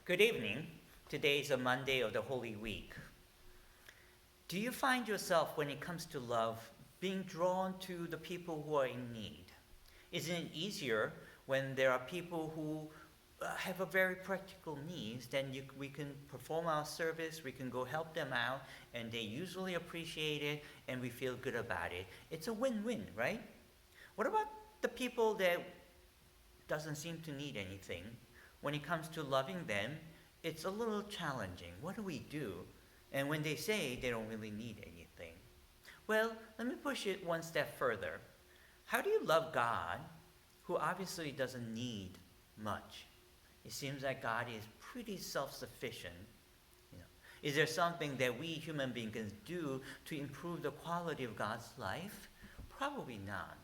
Good evening. Today is a Monday of the Holy Week. Do you find yourself, when it comes to love, being drawn to the people who are in need? Isn't it easier when there are people who have a very practical needs? Then we can perform our service, we can go help them out, and they usually appreciate it, and we feel good about it. It's a win-win, right? What about the people that doesn't seem to need anything? When it comes to loving them, it's a little challenging. What do we do? And when they say they don't really need anything. Well, let me push it one step further. How do you love God, who obviously doesn't need much? It seems like God is pretty self-sufficient. Is there something that we human beings can do to improve the quality of God's life? Probably not.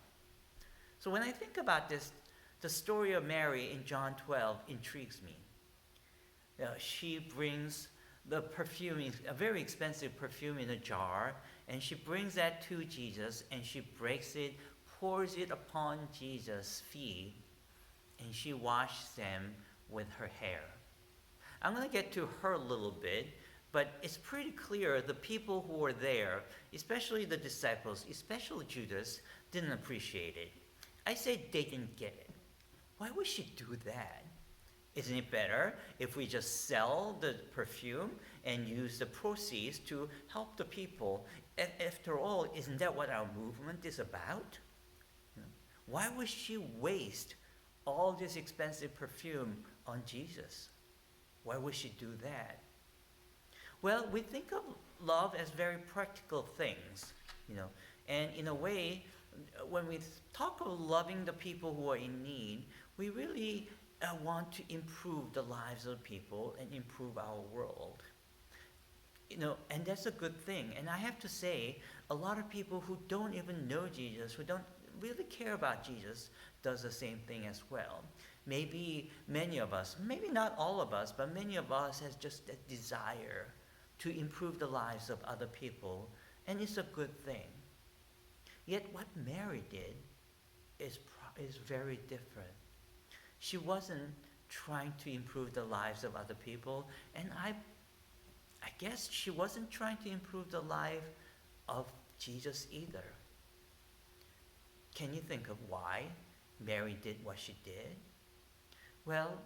So when I think about this, the story of Mary in John 12 intrigues me. She brings the perfume, a very expensive perfume in a jar, and she brings that to Jesus, and she breaks it, pours it upon Jesus' feet, and she washes them with her hair. I'm going to get to her a little bit, but it's pretty clear the people who were there, especially the disciples, especially Judas, didn't appreciate it. I say they didn't get it. Why would she do that? Isn't it better if we just sell the perfume and use the proceeds to help the people? After all, isn't that what our movement is about? Why would she waste all this expensive perfume on Jesus? Why would she do that? Well, we think of love as very practical things, and in a way, when we talk of loving the people who are in need, we really want to improve the lives of people and improve our world. And that's a good thing. And I have to say, a lot of people who don't even know Jesus, who don't really care about Jesus, does the same thing as well. Maybe many of us, maybe not all of us, but many of us has just that desire to improve the lives of other people, and it's a good thing. Yet what Mary did is very different. She wasn't trying to improve the lives of other people, and I guess she wasn't trying to improve the life of Jesus either. Can you think of why Mary did what she did? Well,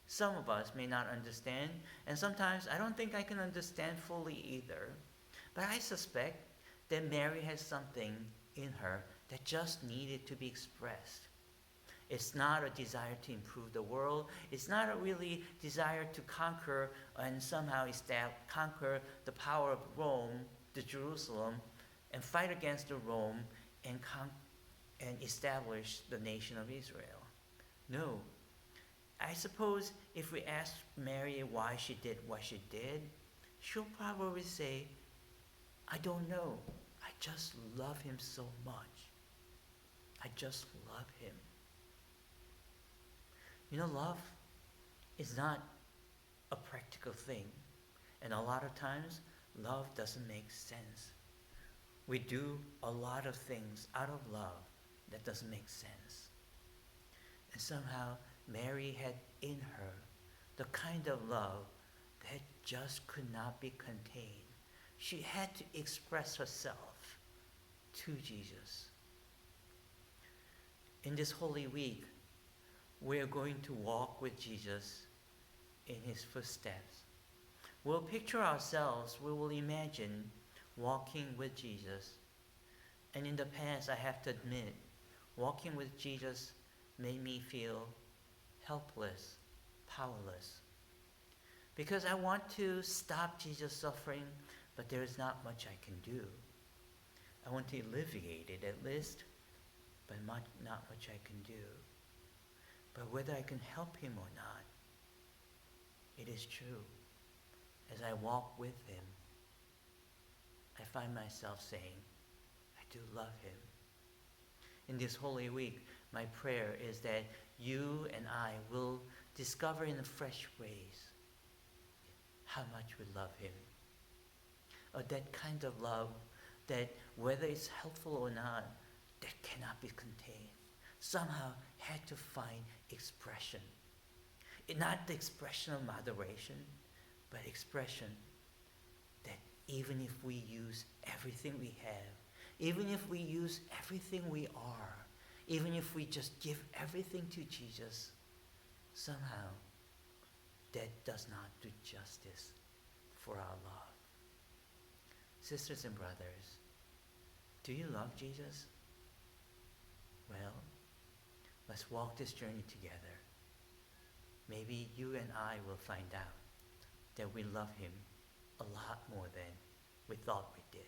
some of us may not understand, and sometimes I don't think I can understand fully either. But I suspect that Mary has something in her that just needed to be expressed. It's not a desire to improve the world. It's not a really desire to conquer and somehow conquer the power of Rome, the Jerusalem, and fight against the Rome and establish the nation of Israel. No. I suppose if we ask Mary why she did what she did, she'll probably say, I don't know. I just love him so much. I just love him. Love is not a practical thing. And a lot of times, love doesn't make sense. We do a lot of things out of love that doesn't make sense. And somehow, Mary had in her the kind of love that just could not be contained. She had to express herself to Jesus. In this Holy Week, we are going to walk with Jesus in his footsteps. We'll picture ourselves, we will imagine walking with Jesus. And in the past, I have to admit, walking with Jesus made me feel helpless, powerless. Because I want to stop Jesus' suffering, but there is not much I can do. I want to alleviate it at least, but not much I can do. But whether I can help him or not, it is true. As I walk with him, I find myself saying, I do love him. In this Holy Week, my prayer is that you and I will discover in fresh ways how much we love him. Or that kind of love that whether it's helpful or not, that cannot be contained. Somehow had to find expression. not the expression of moderation, but expression that even if we use everything we have, even if we use everything we are, even if we just give everything to Jesus, somehow that does not do justice for our love. Sisters and brothers, do you love Jesus? Well, let's walk this journey together. Maybe you and I will find out that we love him a lot more than we thought we did.